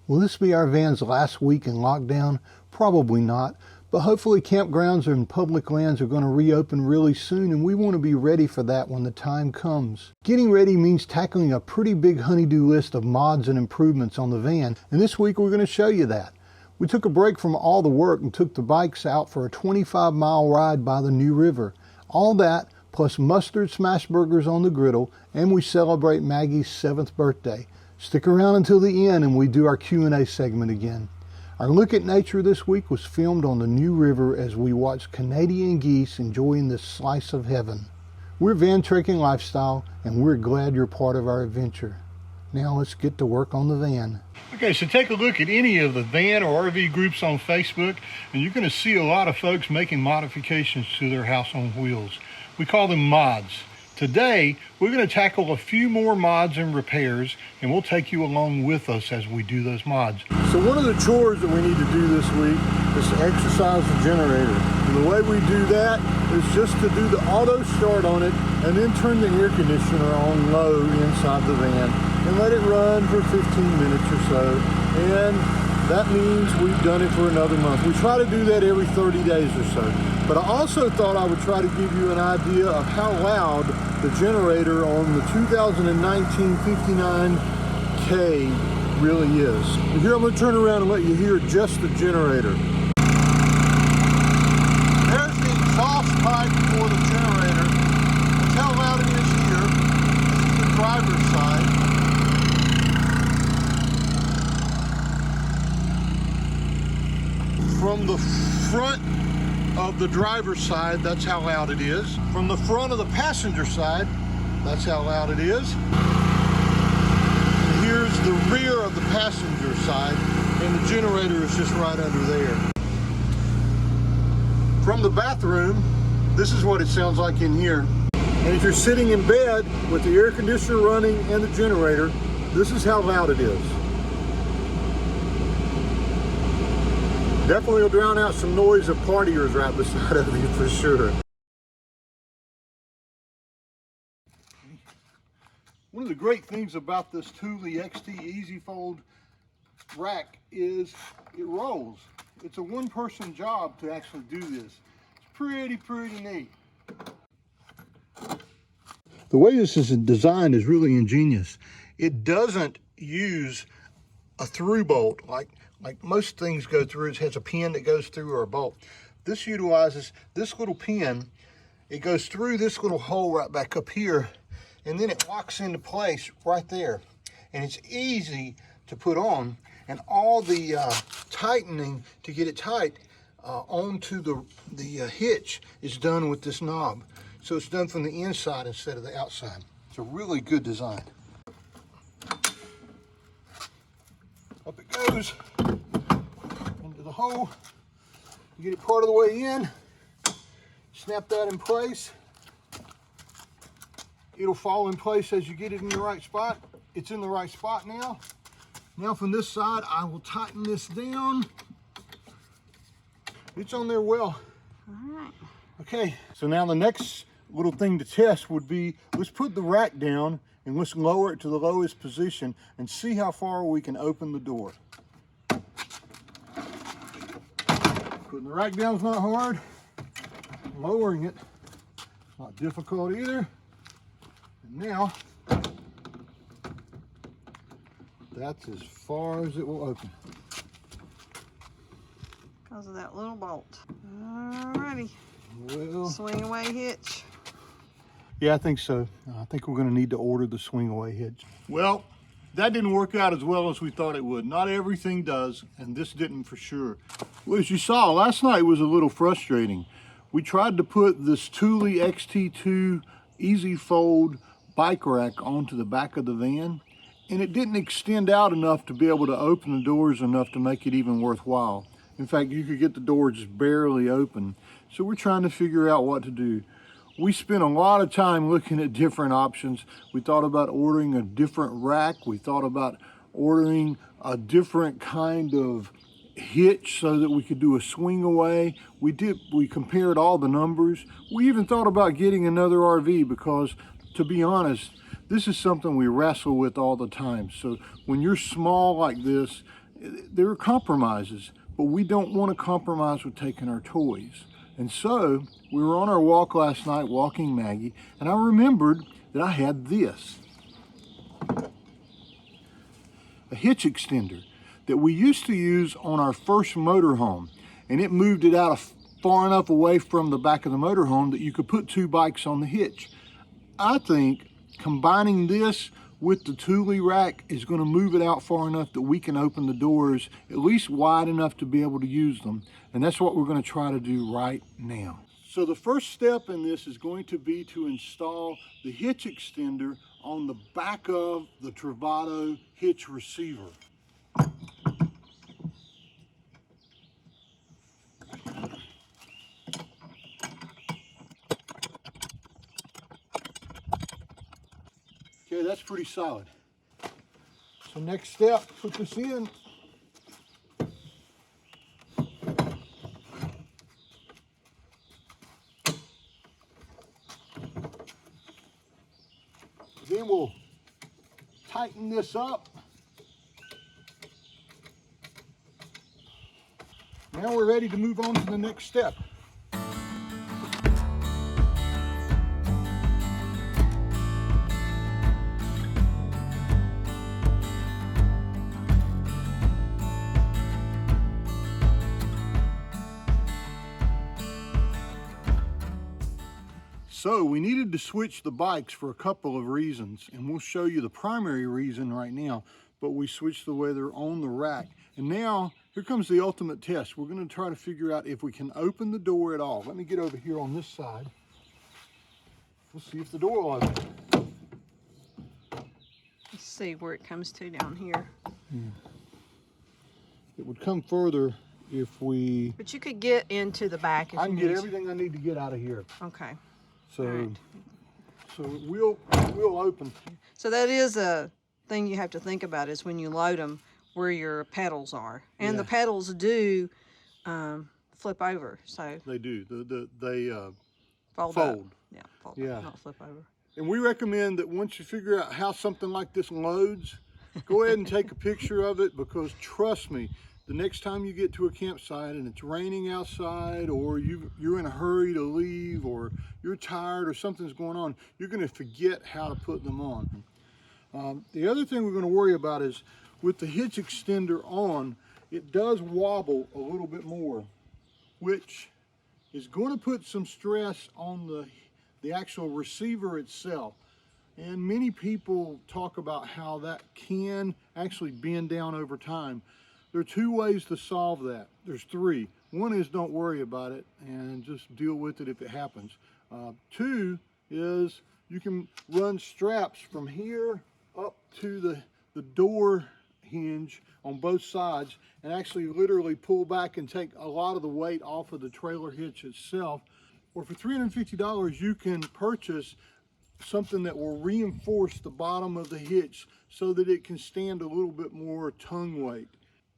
Will this be our van's last week in lockdown? Probably not, but hopefully campgrounds and public lands are going to reopen really soon, and we want to be ready for that when the time comes. Getting ready means tackling a pretty big honey-do list of mods and improvements on the van, and this week we're going to show you that. We took a break from all the work and took the bikes out for a 25-mile ride by the New River. All that, plus mustard smash burgers on the griddle, and we celebrate Maggie's 7th birthday. Stick around until the end and we do our Q&A segment again. Our look at nature this week was filmed on the New River as we watched Canadian geese enjoying this slice of heaven. We're Van Trekking Lifestyle, and we're glad you're part of our adventure. Now let's get to work on the van. Okay, so take a look at any of the van or RV groups on Facebook, and you're going to see a lot of folks making modifications to their house on wheels. We call them mods. Today, we're going to tackle a few more mods and repairs, and we'll take you along with us as we do those mods. So one of the chores that we need to do this week is to exercise the generator. And the way we do that is just to do the auto start on it and then turn the air conditioner on low inside the van and let it run for 15 minutes or so. And that means we've done it for another month. We try to do that every 30 days or so. But I also thought I would try to give you an idea of how loud the generator on the 2019 59K really is. And here I'm going to turn around and let you hear just the generator. There's the exhaust pipe for the generator. That's how loud it is here. This is the driver's side. From the front of the driver's side, that's how loud it is. From the front of the passenger side, that's how loud it is. And here's the rear of the passenger side, and the generator is just right under there. From the bathroom, this is what it sounds like in here. And if you're sitting in bed with the air conditioner running and the generator, this is how loud it is. Definitely will drown out some noise of partiers right beside of you for sure. One of the great things about this Thule XT Easyfold rack is it rolls. It's a one-person job to actually do this. It's pretty neat. The way this is designed is really ingenious. It doesn't use a through bolt like most things go through. It has a pin that goes through or a bolt. This utilizes this little pin. It goes through this little hole right back up here, and then it locks into place right there. And it's easy to put on, and all the tightening to get it tight onto the hitch is done with this knob. So it's done from the inside instead of the outside. It's a really good design. Up it goes into the hole. You get it part of the way in, snap that in place. It'll fall in place as you get it in the right spot. It's in the right spot now. Now from this side, I will tighten this down. It's on there well. All right. Okay, so now the next little thing to test would be, let's put the rack down and let's lower it to the lowest position and see how far we can open the door. Putting the rack down is not hard. Lowering it, it's not difficult either. And now, that's as far as it will open. Because of that little bolt. Alrighty. Well, Swing away hitch. yeah, I think so. I think we're going to need to order the swing away hitch. Well, that didn't work out as well as we thought it would. Not everything does, and this didn't for sure. Well, as you saw, last night was a little frustrating. We tried to put this Thule XT2 Easyfold bike rack onto the back of the van, and it didn't extend out enough to be able to open the doors enough to make it even worthwhile. In fact, you could get the door just barely open. So we're trying to figure out what to do. We spent a lot of time looking at different options. We thought about ordering a different rack. We thought about ordering a different kind of hitch so that we could do a swing away. We compared all the numbers. We even thought about getting another RV because, to be honest, this is something we wrestle with all the time. So when you're small like this there are compromises, but we don't want to compromise with taking our toys. And so we were on our walk last night walking Maggie, and I remembered that I had this, a hitch extender that we used to use on our first motorhome, and it moved it out far enough away from the back of the motorhome that you could put 2 bikes on the hitch. I think combining this with the Thule rack is going to move it out far enough that we can open the doors at least wide enough to be able to use them, and that's what we're going to try to do right now. So the first step in this is going to be to install the hitch extender on the back of the Travato hitch receiver. Okay, that's pretty solid. So next step, put this in. Then we'll tighten this up. Now we're ready to move on to the next step. So we needed to switch the bikes for a couple of reasons, and we'll show you the primary reason right now, but we switched the way they're on the rack. And now, here comes the ultimate test. We're gonna try to figure out if we can open the door at all. Let me get over here on this side. We'll see if the door will open. Let's see where it comes to down here. It would come further if we... But you could get into the back if I you can need get to. everything I need to get out of here. Okay. So, Right. so we'll open. So that is a thing you have to think about is when you load them, where your pedals are. And the Yeah. pedals do flip over, so They do. They fold. fold. Up. Yeah, fold Yeah. up, not flip over. And we recommend that once you figure out how something like this loads, go ahead and take a picture of it, because trust me, the next time you get to a campsite and it's raining outside, or you're in a hurry to leave, or you're tired or something's going on, you're going to forget how to put them on. The other thing we're going to worry about is with the hitch extender on, it does wobble a little bit more, which is going to put some stress on the actual receiver itself. And many people talk about how that can actually bend down over time. There are 2 ways to solve that. There's 3. One is don't worry about it and just deal with it if it happens. 2 is you can run straps from here up to the door hinge on both sides and actually literally pull back and take a lot of the weight off of the trailer hitch itself. Or for $350, you can purchase something that will reinforce the bottom of the hitch so that it can stand a little bit more tongue weight.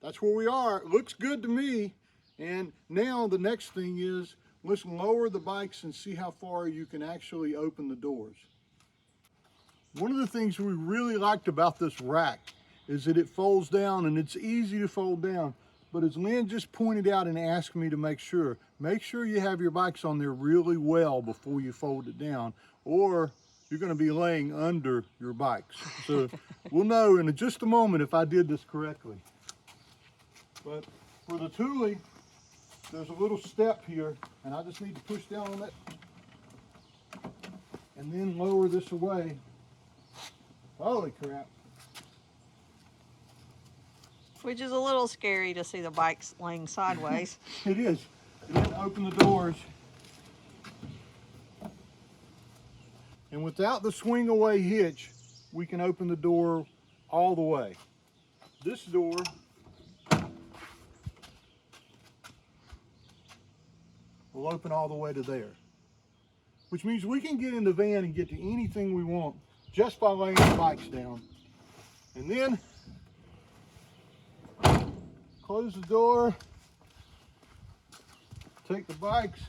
That's where we are. It looks good to me. And now the next thing is, let's lower the bikes and see how far you can actually open the doors. One of the things we really liked about this rack is that it folds down, and it's easy to fold down. But as Lynn just pointed out and asked me to make sure you have your bikes on there really well before you fold it down, or you're going to be laying under your bikes. So we'll know in just a moment if I did this correctly. But for the Thule, there's a little step here, and I just need to push down on it and then lower this away. Holy crap. Which is a little scary to see the bikes laying sideways. It is. And then open the doors. And without the swing away hitch, we can open the door all the way. This door will open all the way to there, which means we can get in the van and get to anything we want just by laying the bikes down. And then close the door, take the bikes,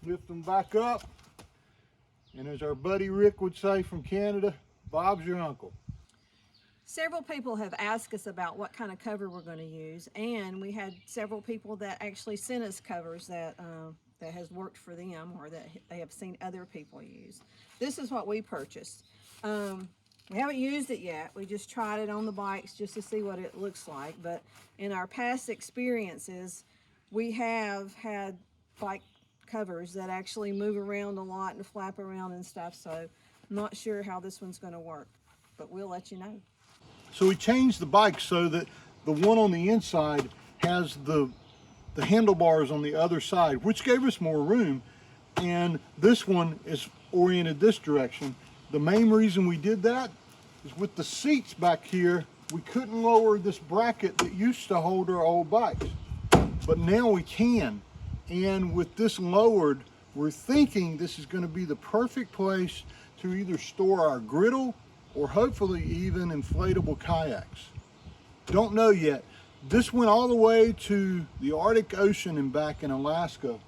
lift them back up, and as our buddy Rick would say from Canada, Bob's your uncle. Several people have asked us about what kind of cover we're going to use, and we had several people that actually sent us covers that that has worked for them or that they have seen other people use. This is what we purchased. We haven't used it yet. We just tried it on the bikes just to see what it looks like. But in our past experiences, we have had bike covers that actually move around a lot and flap around and stuff. So I'm not sure how this one's going to work, but we'll let you know. So we changed the bike so that the one on the inside has the handlebars on the other side, which gave us more room. And this one is oriented this direction. The main reason we did that is with the seats back here, we couldn't lower this bracket that used to hold our old bikes. But now we can. And with this lowered, we're thinking this is going to be the perfect place to either store our griddle or hopefully even inflatable kayaks. Don't know yet. This went all the way to the Arctic Ocean and back in Alaska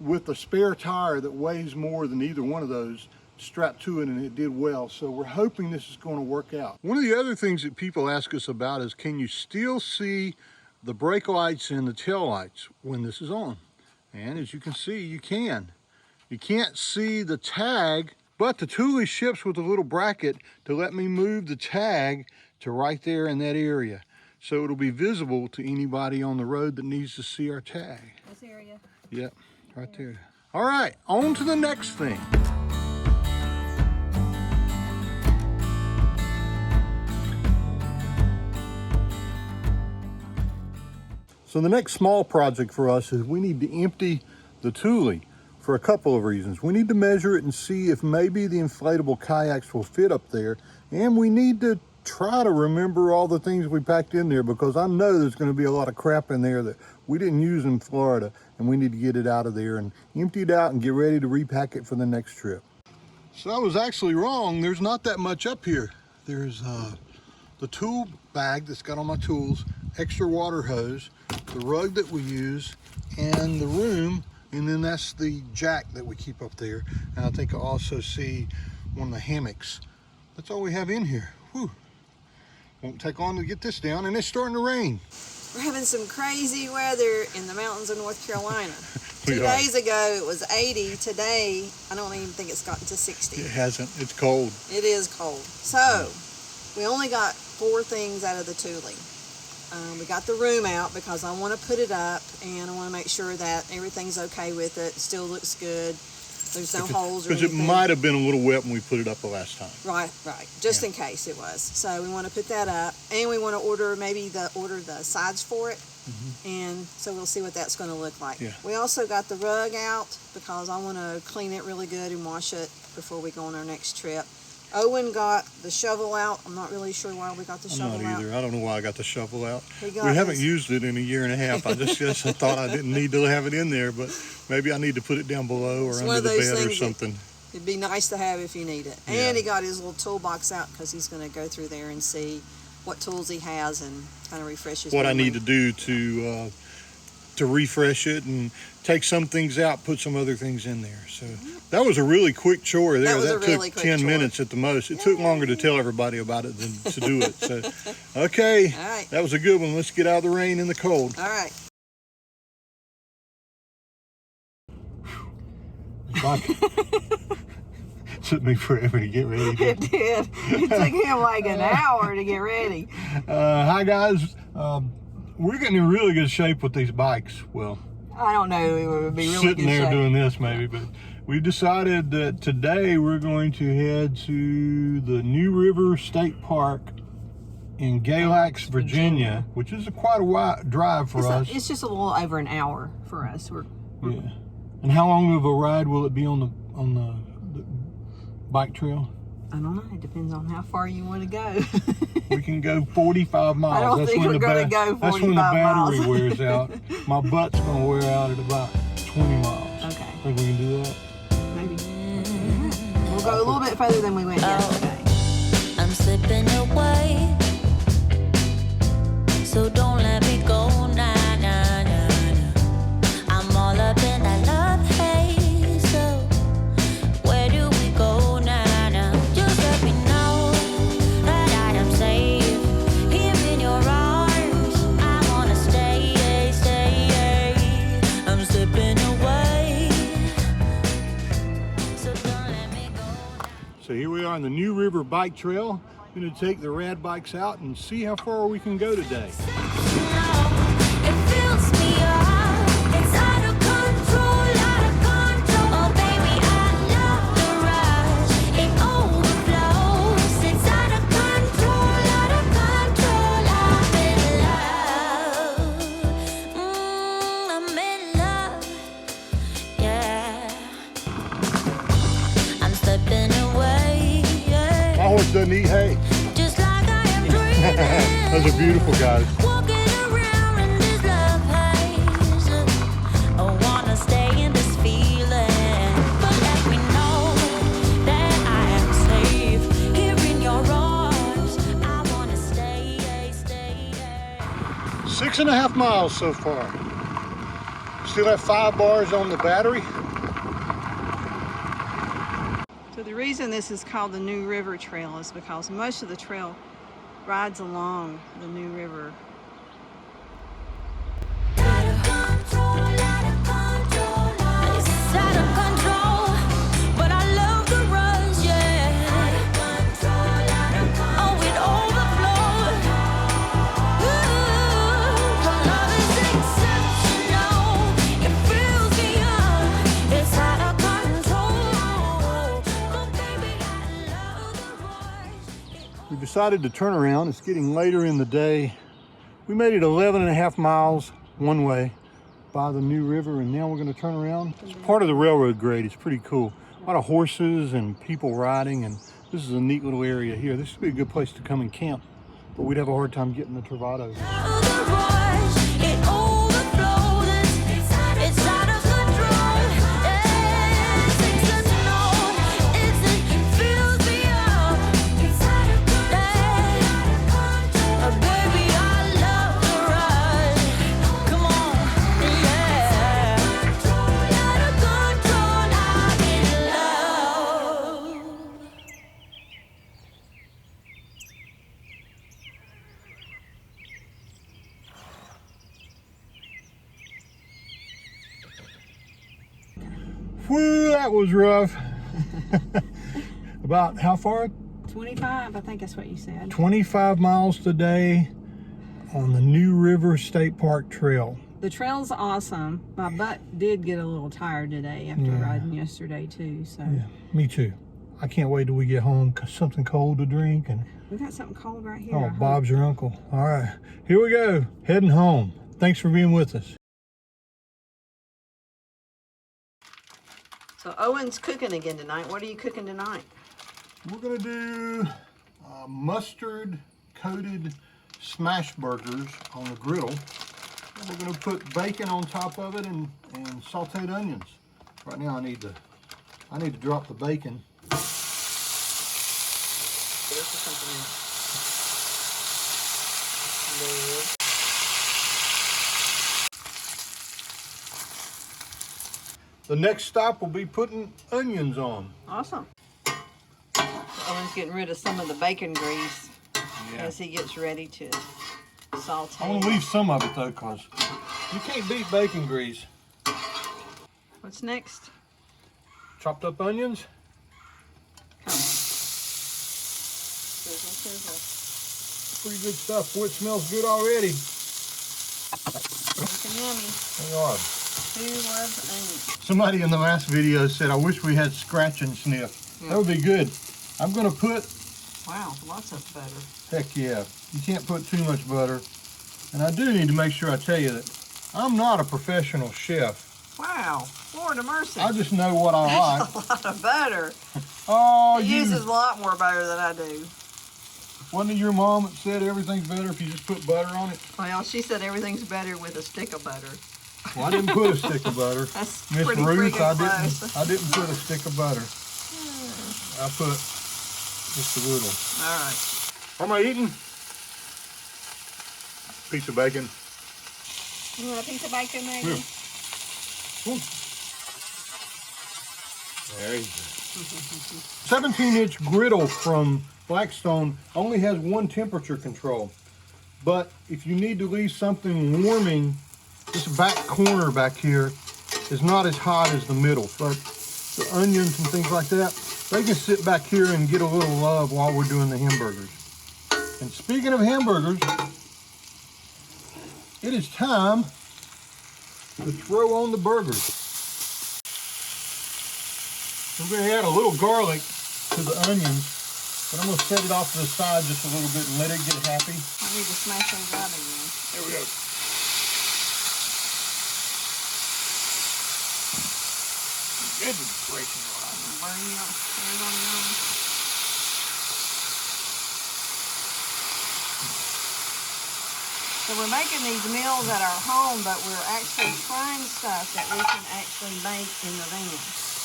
with a spare tire that weighs more than either one of those strapped to it, and it did well. So we're hoping this is going to work out. One of the other things that people ask us about is, can you still see the brake lights and the tail lights when this is on? And as you can see, you can. You can't see the tag, but the Thule ships with a little bracket to let me move the tag to right there in that area. So it'll be visible to anybody on the road that needs to see our tag. This area? Yep, right there. All right, on to the next thing. So the next small project for us is we need to empty the Thule for a couple of reasons. We need to measure it and see if maybe the inflatable kayaks will fit up there, and we need to try to remember all the things we packed in there, because I know there's going to be a lot of crap in there that we didn't use in Florida, and we need to get it out of there and empty it out and get ready to repack it for the next trip. So I was actually wrong. There's not that much up here. There's the tool bag that's got all my tools, extra water hose, the rug that we use, and the room, and then that's the jack that we keep up there. And I think I also see one of the hammocks. That's all we have in here. Whew. Won't take long to get this down, and it's starting to rain. We're having some crazy weather in the mountains of North Carolina. We 2 are. days ago it was 80. Today I don't even think it's gotten to 60. It hasn't. It's cold. It is cold. So we only got 4 things out of the Thule. We got the room out because I want to put it up and I want to make sure that everything's okay with it. Still looks good. There's no holes or Because anything. it might have been a little wet when we put it up the last time. Right. Just in case it was. So we want to put that up, and we want to order the sides for it, and so we'll see what that's going to look like. Yeah. We also got the rug out because I want to clean it really good and wash it before we go on our next trip. Owen got the shovel out. I'm not really sure why we got the shovel I'm not out. either. I don't know why I got the shovel out. We haven't used it in a year and a half. I just guess I thought I didn't need to have it in there, but maybe I need to put it down below or It's under one of the those bed or things something. It'd be nice to have if you need it. Yeah. And he got his little toolbox out because he's going to go through there and see what tools he has and kind of refresh his What I memory. need to do to refresh it and take some things out, put some other things in there. So that was a really quick chore there. That was a took really quick 10 chore. minutes at the most. It took longer to tell everybody about it than to do it. So, okay, All right. that was a good one. Let's get out of the rain and the cold. All right. Took me forever to get ready. It did. It took him like an hour to get ready. Hi guys. We're getting in really good shape with these bikes. Well, I don't know. It would be really sitting good there shape. doing this maybe, but we decided that today we're going to head to the New River State Park in Galax, Virginia, which is quite a wide drive for us. It's just a little over an hour for us. Yeah. And how long of a ride will it be on the bike trail? I don't know. It depends on how far you want to go. We can go 45 miles. I don't think we're going to go 45 That's when the battery miles. wears out. My butt's going to wear out at about 20 miles. Okay. Think we can do that? Maybe. We'll go a little bit further than we went yesterday. I'm slipping away, so don't let me go. Nah, nah, nah, nah. I'm all up in that love haze. So where do we go now? Nah? Just let me know. find the New River Bike Trail. I'm going to take the Rad bikes out and see how far we can go today. Doesn't eat hay. Just like I am dreaming. Those are beautiful, guys. Walking around in this love haze. I wanna stay in this feeling, but let me know that I am safe here in your arms. I wanna stay. 6.5 miles so far. Still have 5 bars on the battery. So the reason this is called the New River Trail is because most of the trail rides along the New River. We decided to turn around. It's getting later in the day. We made it 11.5 miles one way by the New River, and now we're going to turn around. It's part of the railroad grade. It's pretty cool. A lot of horses and people riding, and this is a neat little area here. This would be a good place to come and camp, but we'd have a hard time getting the Travato. Whew, that was rough. About how far? 25, I think that's what you said. 25 miles today on the New River State Park Trail. The trail's awesome. My butt did get a little tired today after riding yesterday too. So Yeah, me too. I can't wait till we get home. Something cold to drink. And we got something cold right here. oh, Bob's your uncle. All right, here we go. Heading home. Thanks for being with us. So Owen's cooking again tonight. What are you cooking tonight? We're gonna do mustard coated smash burgers on the griddle. And we're gonna put bacon on top of it and sauteed onions. Right now I need to drop the bacon. This is something else. The next stop will be putting onions on. Awesome. Owen's getting rid of some of the bacon grease as he gets ready to saute. I want to leave some of it though, because you can't beat bacon grease. What's next? Chopped up onions. Sizzle, sizzle. Pretty good stuff. Boy, it smells good already. Looking yummy. They are. Who loves onions? Somebody in the last video said, I wish we had scratch and sniff. That would be good. I'm going to put... Wow, lots of butter. Heck yeah. You can't put too much butter. And I do need to make sure I tell you that I'm not a professional chef. Wow, Lord of mercy. I just know what I like. That's a lot of butter. Oh, He uses a lot more butter than I do. Wasn't it your mom that said everything's better if you just put butter on it? Well, she said everyth's better with a stick of butter. Well, I didn't put a stick of butter. That's Miss pretty Ruth, friggin' I didn't put a stick of butter. I put just a little. All right. What am I eating? Piece of bacon. You want a piece of bacon, maybe? Yeah. There you go. 17-inch griddle from Blackstone only has one temperature control. But if you need to leave something warming, this back corner back here is not as hot as the middle. But the onions and things like that, they can sit back here and get a little love while we're doing the hamburgers. And speaking of hamburgers, it is time to throw on the burgers. We're going to add a little garlic to the onions, but I'm going to set it off to the side just a little bit and let it get happy. I need to smash those out again. There we go. Goodness gracious. Burn you on, burn on your own. So we're making these meals at our home, but we're actually trying stuff that we can actually make in the van.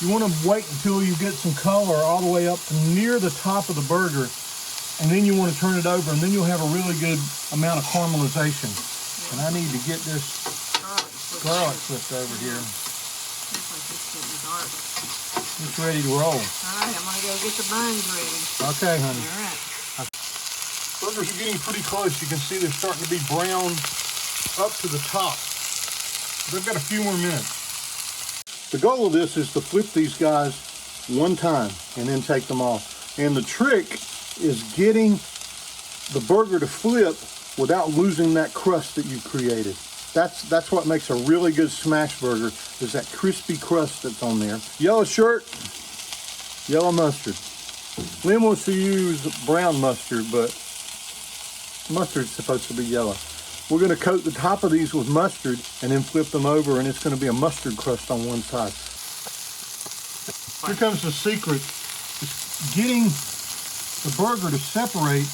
You want to wait until you get some color all the way up to near the top of the burger, and then you want to turn it over, and then you'll have a really good amount of caramelization. Yeah. And I need to get this garlic flipped over here. It's ready to roll. All right, I'm going to go get the buns ready. Okay, honey. All right. Burgers are getting pretty close. You can see they're starting to be brown up to the top. They've got a few more minutes. The goal of this is to flip these guys one time and then take them off. And the trick is getting the burger to flip without losing that crust that you created. That's what makes a really good smash burger, is that crispy crust that's on there. Yellow shirt, yellow mustard. Lynn wants to use brown mustard, but mustard's supposed to be yellow. We're going to coat the top of these with mustard and then flip them over, and it's going to be a mustard crust on one side. Here comes the secret. It's getting the burger to separate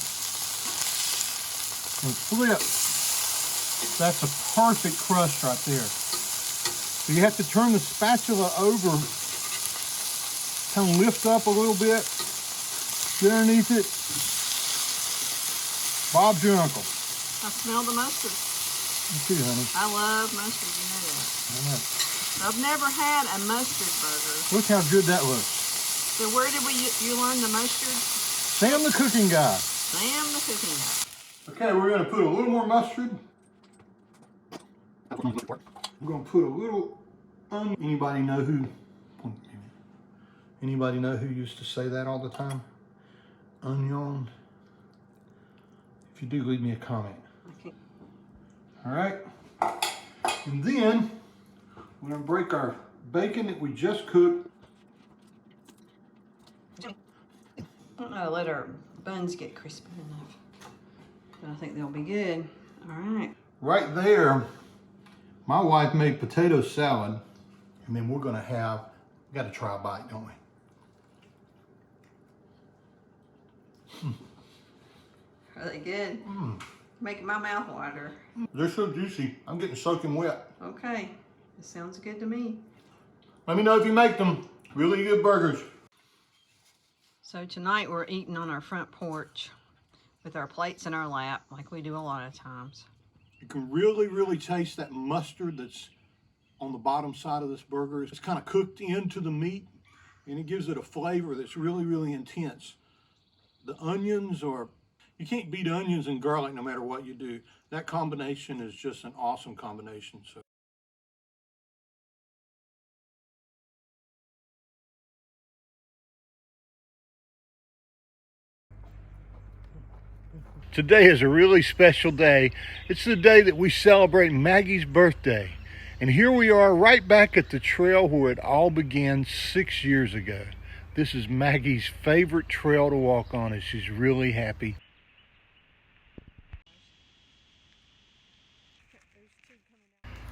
and flip. That's a perfect crust right there. So you have to turn the spatula over, kind of lift up a little bit, get underneath it. Bob's your uncle. I smell the mustard. You too, honey. I love mustard, you know that. I know. I've never had a mustard burger. Look how good that looks. So where did you learn the mustard? Sam the cooking guy. Sam the cooking guy. Okay, we're going to put a little more mustard. We're going to put a little onion. Anybody know who used to say that all the time? Onion. If you do, leave me a comment. Okay. All right. And then we're going to break our bacon that we just cooked. I don't know, let our buns get crispy enough. But I think they'll be good. All right. Right there, my wife made potato salad, and then we're going to have, we got to try a bite, don't we? Are they good? Making my mouth water. They're so juicy. I'm getting soaking wet. Okay, this sounds good to me. Let me know if you make them. Really good burgers. So tonight we're eating on our front porch with our plates in our lap, like we do a lot of times. You can really, really taste that mustard that's on the bottom side of this burger. It's kind of cooked into the meat, and it gives it a flavor that's really, really intense. The onions are, you can't beat onions and garlic no matter what you do. That combination is just an awesome combination. So. Today is a really special day. It's the day that we celebrate Maggie's birthday. And here we are right back at the trail where it all began 6 years ago. This is Maggie's favorite trail to walk on, and she's really happy.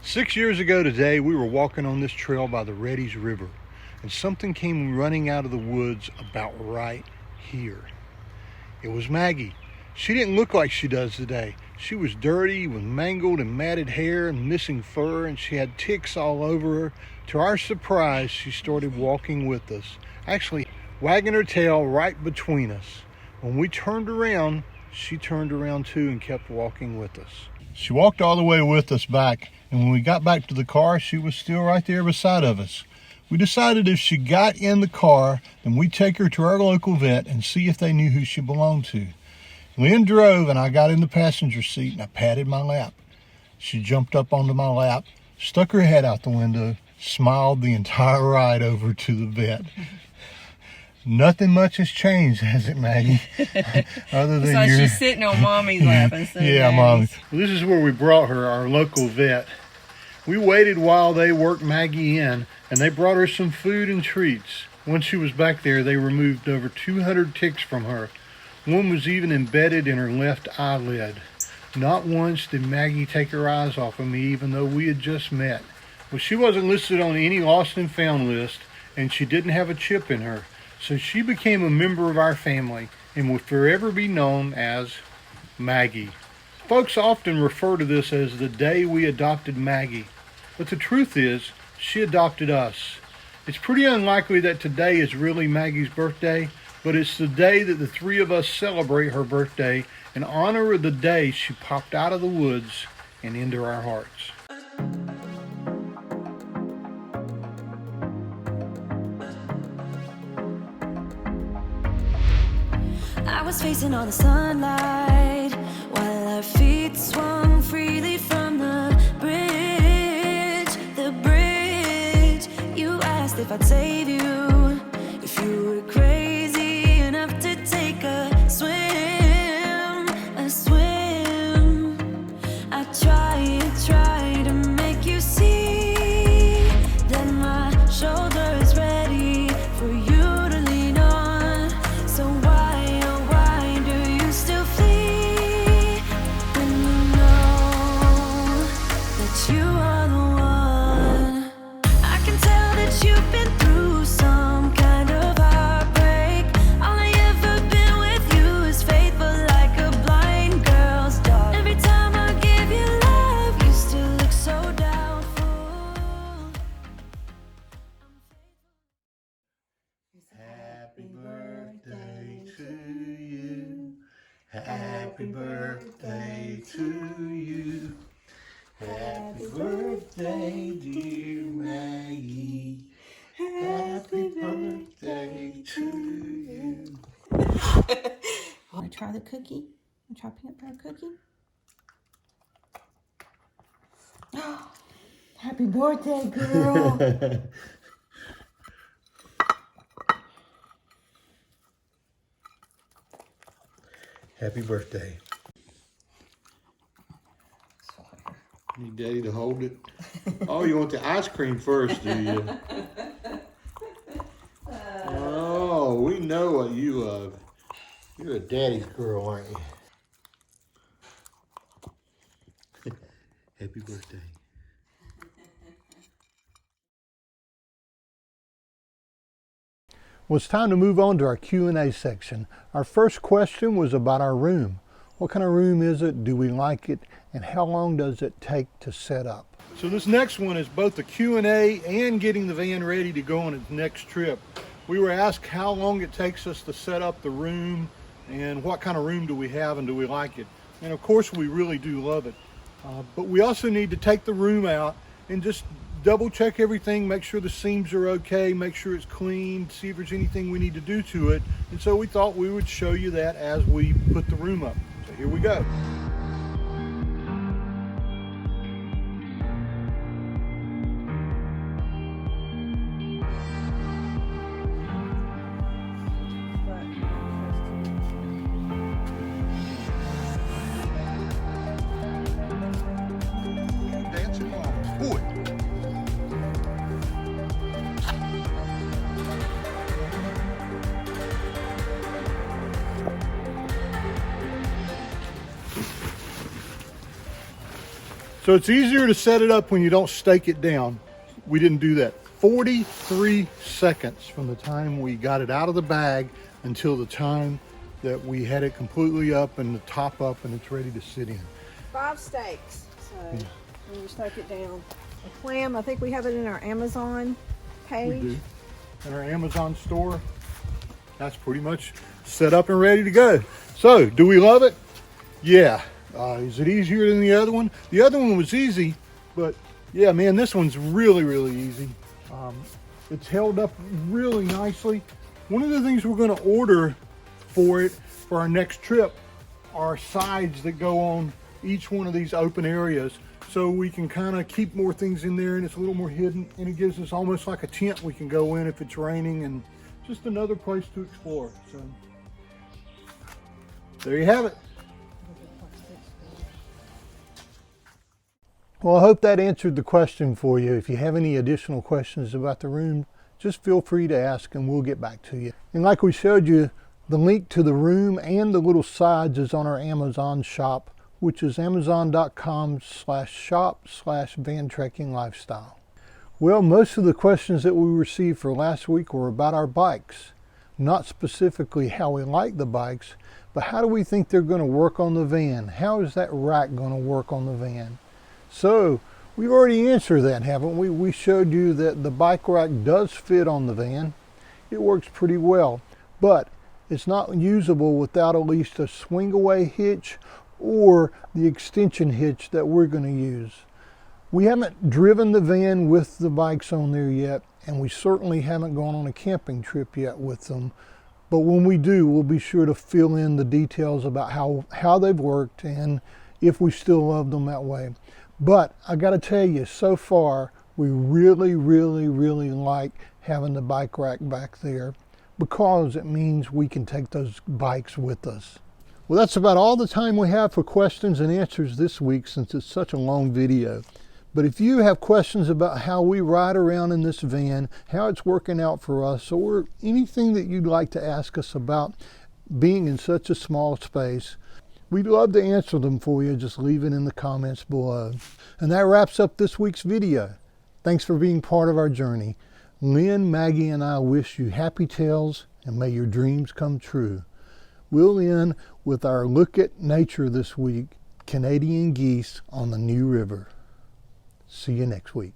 Six years ago today, we were walking on this trail by the Reddy's River, and something came running out of the woods about right here. It was Maggie. She didn't look like she does today. She was dirty with mangled and matted hair and missing fur, and she had ticks all over her. To our surprise, she started walking with us, actually wagging her tail right between us. When we turned around, she turned around too and kept walking with us. She walked all the way with us back, and when we got back to the car, she was still right there beside of us. We decided if she got in the car, then we'd take her to our local vet and see if they knew who she belonged to. Lynn drove, and I got in the passenger seat, and I patted my lap. She jumped up onto my lap, stuck her head out the window, smiled the entire ride over to the vet. Nothing much has changed, has it, Maggie? Other than So she's sitting on Mommy's lap instead of Daddy's. Mommy. Well, this is where we brought her, our local vet. We waited while they worked Maggie in, and they brought her some food and treats. Once she was back there, they removed over 200 ticks from her. One was even embedded in her left eyelid. Not once did Maggie take her eyes off of me, even though we had just met. Well, she wasn't listed on any lost and found list, and she didn't have a chip in her. So she became a member of our family and will forever be known as Maggie. Folks often refer to this as the day we adopted Maggie, but the truth is, she adopted us. It's pretty unlikely that today is really Maggie's birthday, but it's the day that the three of us celebrate her birthday in honor of the day she popped out of the woods and into our hearts. I was facing all the sunlight while our feet swung freely from the bridge. You asked if I'd save you, if you were crazy enough to take a swim. I tried to make you see that my shoulder is ready for you to lean on. So why do you still flee when you know that you are the one? I can tell that you've been through some kind of heartbreak. All I ever been with you is faithful like a blind girl's dog. Every time I give you love, you still look so doubtful. Happy birthday to you. Happy birthday to you. Happy birthday, dear Maggie. Happy birthday to you. Want to try the cookie? Want to try peanut butter cookie? Happy birthday, girl. Happy birthday. Need Daddy to hold it? Oh, you want the ice cream first, do you? Oh, we know what you love. You're a daddy's girl, aren't you? Happy birthday. Well, it's time to move on to our Q&A section. Our first question was about our room. What kind of room is it? Do we like it? And how long does it take to set up? So this next one is both the Q&A and getting the van ready to go on its next trip. We were asked how long it takes us to set up the room and what kind of room do we have and do we like it. And of course we really do love it. But we also need to take the room out and just double check everything, make sure the seams are okay, make sure it's clean, see if there's anything we need to do to it. And so we thought we would show you that as we put the room up. So here we go. Dancing along. Boy. So it's easier to set it up when you don't stake it down. We didn't do that. 43 seconds from the time we got it out of the bag until the time that we had it completely up and the top up and it's ready to sit in. 5 stakes. So when you stake it down. A clam, I think we have it in our Amazon page. We do. In our Amazon store, that's pretty much set up and ready to go. So, do we love it? Yeah. Is it easier than the other one? The other one was easy, but yeah, man, this one's really, really easy. It's held up really nicely. One of the things we're going to order for it for our next trip are sides that go on each one of these open areas, so we can kind of keep more things in there and it's a little more hidden, and it gives us almost like a tent we can go in if it's raining and just another place to explore. So there you have it. Well, I hope that answered the question for you. If you have any additional questions about the room, just feel free to ask and we'll get back to you. And like we showed you, the link to the room and the little sides is on our Amazon shop, which is amazon.com/shop/van-trekking-lifestyle. Well, most of the questions that we received for last week were about our bikes. Not specifically how we like the bikes, but how do we think they're going to work on the van? How is that rack going to work on the van? So we've already answered that, haven't we? We showed you that the bike rack does fit on the van. It works pretty well, but it's not usable without at least a swing away hitch or the extension hitch that we're going to use. We haven't driven the van with the bikes on there yet, and we certainly haven't gone on a camping trip yet with them. But when we do, we'll be sure to fill in the details about how they've worked and if we still love them that way. But I got to tell you, so far, we really like having the bike rack back there because it means we can take those bikes with us. Well, that's about all the time we have for questions and answers this week since it's such a long video. But if you have questions about how we ride around in this van, how it's working out for us, or anything that you'd like to ask us about being in such a small space, we'd love to answer them for you. Just leave it in the comments below. And that wraps up this week's video. Thanks for being part of our journey. Lynn, Maggie, and I wish you happy trails and may your dreams come true. We'll end with our look at nature this week, Canadian geese on the New River. See you next week.